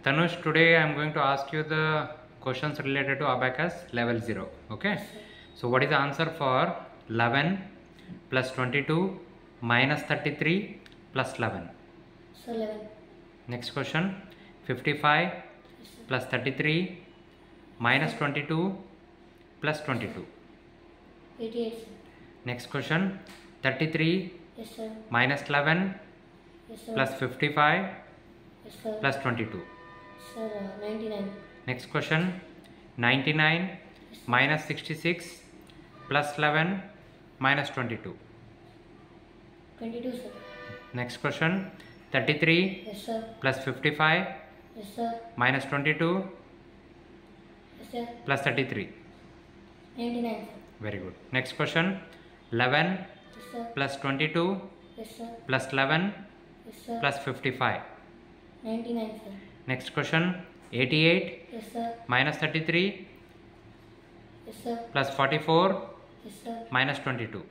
Tanush, today I am going to ask you the questions related to Abacus level 0. Okay. So what is the answer for 11 plus 22 minus 33 plus 11? So 11. Next question. 55 plus 33 minus 22 plus 22. 88. Sir. Next question. 33 Yes sir. minus 11 Yes sir. plus 55 Yes sir. plus 22. Sir 99. Next question. 99 minus 66 plus 11 minus 22. 22 sir. Next question. 33 Yes sir. plus 55 Yes sir. minus 22 Yes sir. plus 33. 99 sir. Very good. Next question. 11 Yes sir. plus 22 Yes sir. plus 11 Yes sir. plus 55. 99 sir. Next question. 88 Yes sir. minus 33 Yes sir. plus 44 Yes sir. minus 22.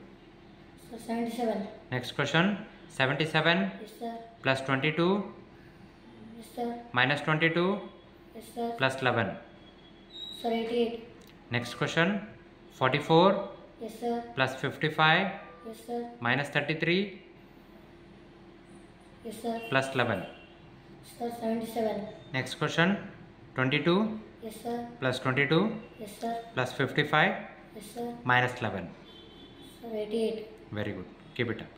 Sir 77. Next question. 77 Yes sir. plus 22 Yes sir. minus 22 Yes sir. plus 11. Sir 88. Next question. 44 Yes sir. plus 55 Yes sir. minus 33 Yes sir. plus 11. Sir 77. Next question. 22 Yes sir. plus 22 Yes sir. plus 55 Yes sir. minus 11. Sir 88. Very good. Keep it up.